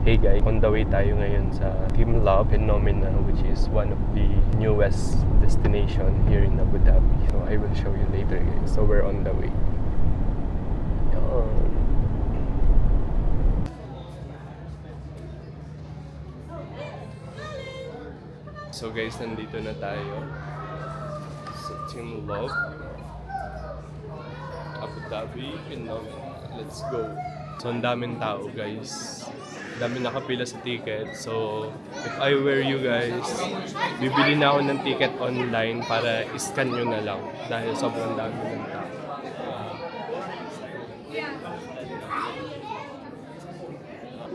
Hey guys, on the way tayo ngayon sa Team Love Phenomena, which is one of the newest destination here in Abu Dhabi. So I will show you later guys. So we're on the way. Yan. So guys, nandito na tayo sa Team Love Abu Dhabi Phenomena. Let's go. So ang daming tao guys. Dami nakapila sa ticket. So, if I were you guys, bibili na ako ng ticket online para i-scan nyo na lang dahil sobrang dami ng tao.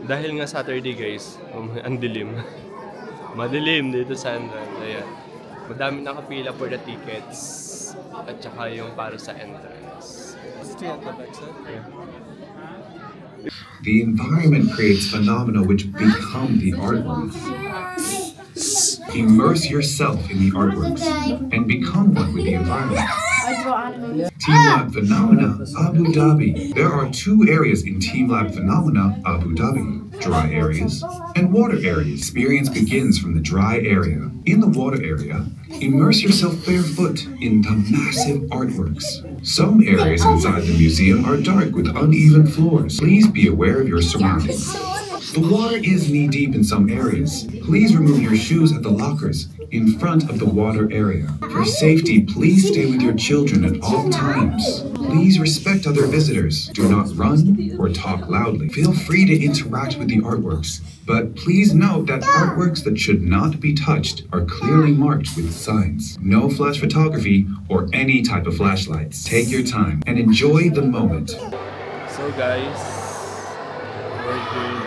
Dahil nga Saturday guys, ang dilim. Madilim dito sa entrance. Ayan. Madami nakapila for the tickets at saka yung para sa entrance. Yeah. The environment creates phenomena which become the artworks. Immerse yourself in the artworks and become one with the environment. Team Lab Phenomena, Abu Dhabi. There are two areas in Team Lab Phenomena, Abu Dhabi. Dry areas and water areas. Experience begins from the dry area. In the water area, immerse yourself barefoot in the massive artworks. Some areas inside the museum are dark with uneven floors. Please be aware of your surroundings. The water is knee-deep in some areas. Please remove your shoes at the lockers in front of the water area. For safety, please stay with your children at all times. Please respect other visitors. Do not run or talk loudly. Feel free to interact with the artworks, but please note that artworks that should not be touched are clearly marked with signs. No flash photography or any type of flashlights. Take your time and enjoy the moment. So guys, we're good.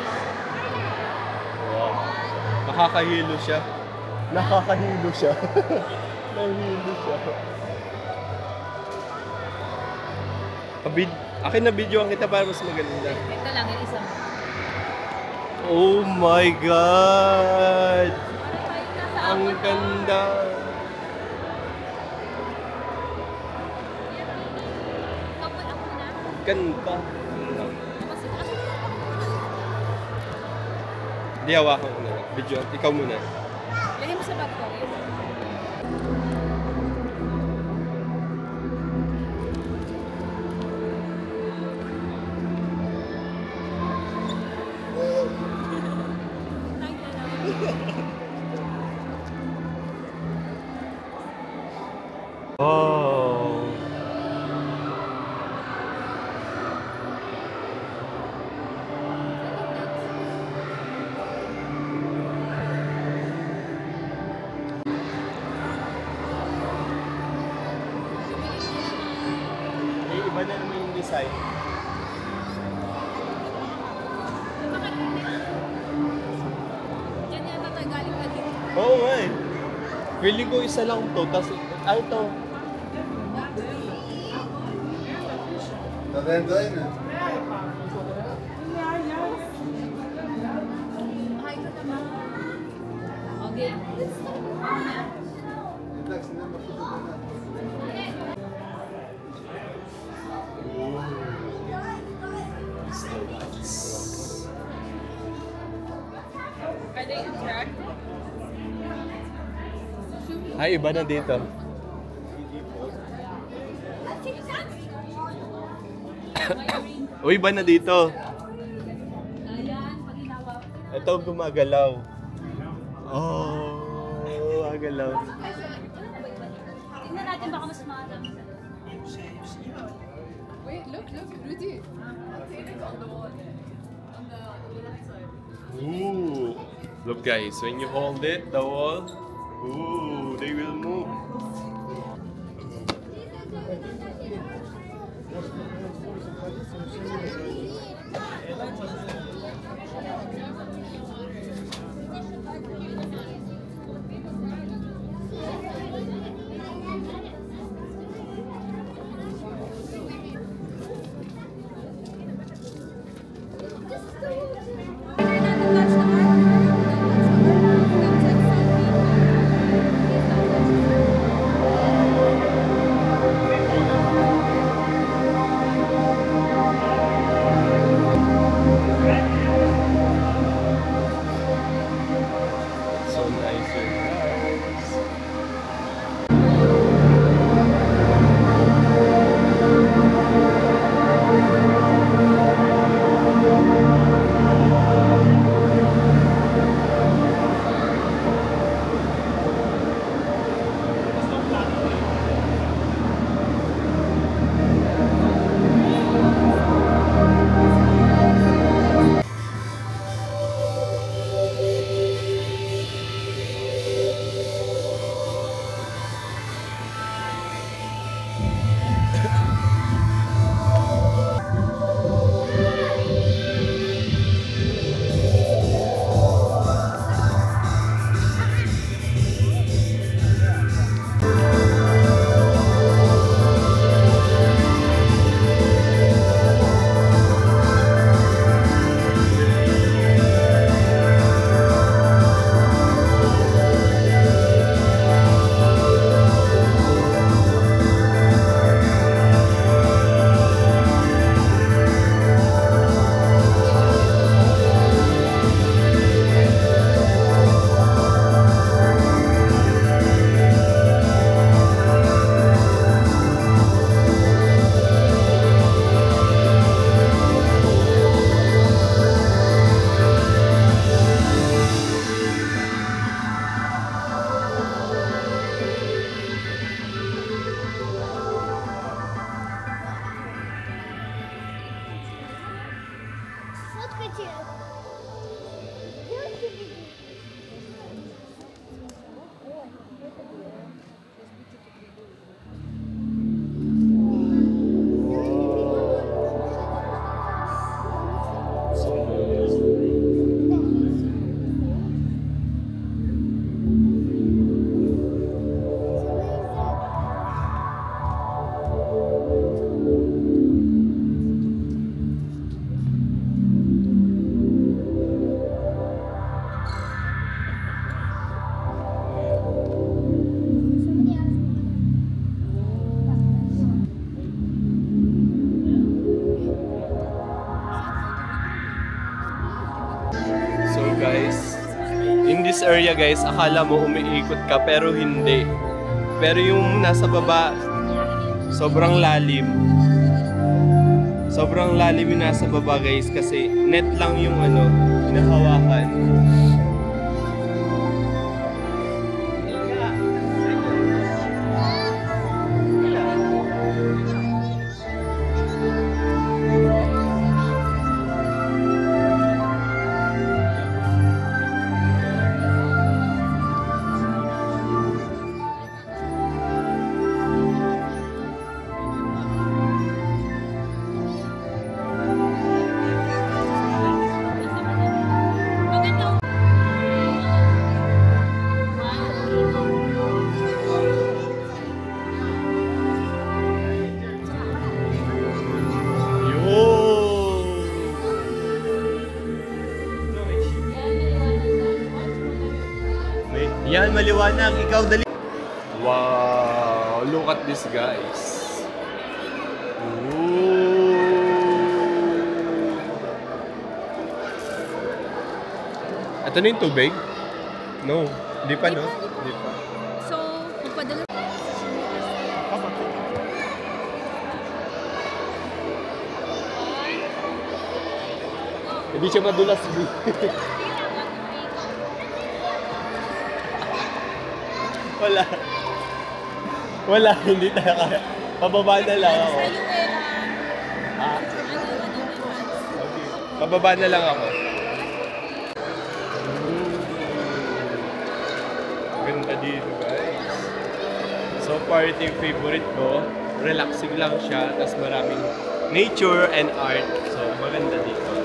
Wow. Nakakahilo siya. Nakakahilo siya. Nahilo siya. Akin na videoan kita para mas maganda. Ito lang, yung isa. Oh my God! Ang ganda! Ganda! Hindi, hawakan ko na lang. Video, ikaw muna. Lagay mo sa bag ko. Oh. Iba na naman yung design. Yan yata tayo galing na dito. Oo nga eh. Feeling ko isa lang to, tapos ay ito. Okay. Are they interactive? Ay, iba na dito. Uy, iba na dito. Ito gumagalaw. Oh, gumagalaw. Tingnan natin baka mas maalam. Wait, look, Rudy. Ooh. Look guys, when you hold it, the wall, ooh, they will move. guys. In this area guys, akala mo umiikot ka pero hindi. Pero yung nasa baba, sobrang lalim. Sobrang lalim yung nasa baba guys kasi net lang yung hinahawakan. Yan, maliwanag. Ikaw dali. Wow! Look at this, guys. Ooh. Ito na yung tubig? No. Hindi pa, no? Hindi pa. So, magpadala. Hindi siya madulas. Wala. Wala, hindi tayo kaya. Pababa na lang ako. Ah? Okay. Pababa na lang ako. Ganda dito guys. So far ito yung favorite ko. Relaxing lang siya. Tapos maraming nature and art. So maganda dito.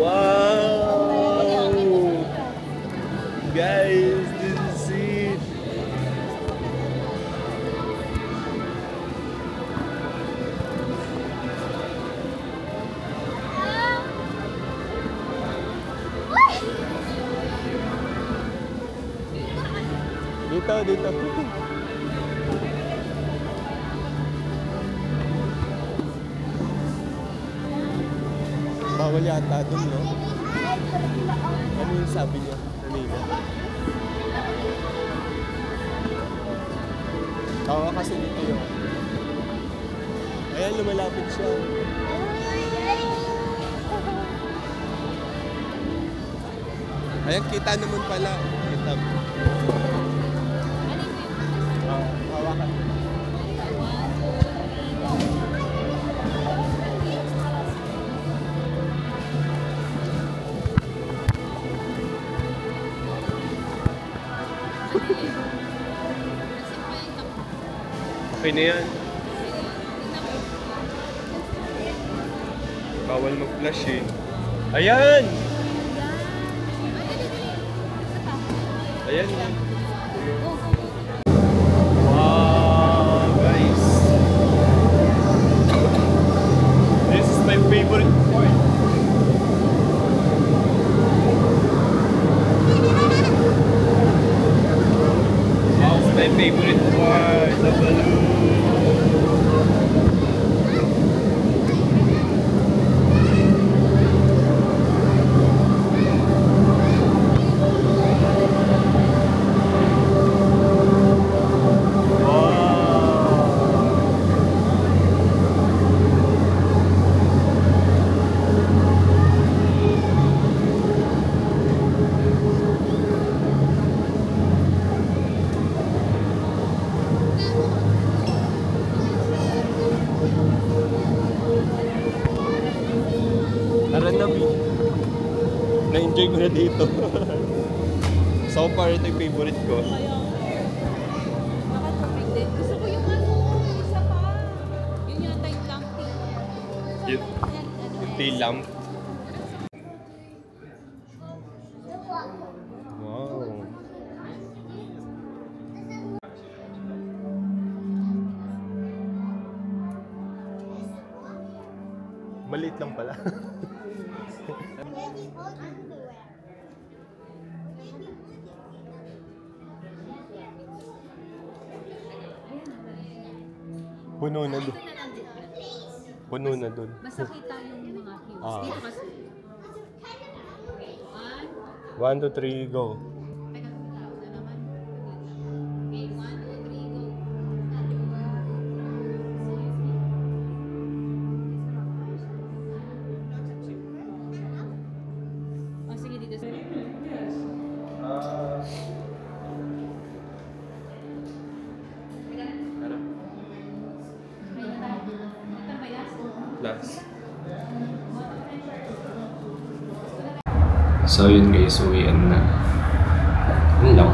Wow! Guys, this is it! Dito. Bawal yata dun, no? Ano yung sabi niya kanina? Oo, kasi dito yun. Ayan, lumalapit siya. Ayan, kita naman pala. Kita. Hawakan. Okay na yan. Bawal mag-flash eh. Ayan! Ayan. Wow, guys. This is my favorite point. This is my favorite part. The balloon. Tara na, B. Na-enjoy ko na dito. So far, ito yung favorite ko. Nakatubig din. Gusto ko Cute. Tea lamp. Wow. Maliit lang pala. Puno na doon. Puno na doon. Basta kita yung mga cubes. Ah. Dito kasi. 1, 2, 3, go. Teka, tao na naman. Okay, 1, 2, 3, go. Oh, sige, dito. Last. So yun guys, uwian na. Yun lang.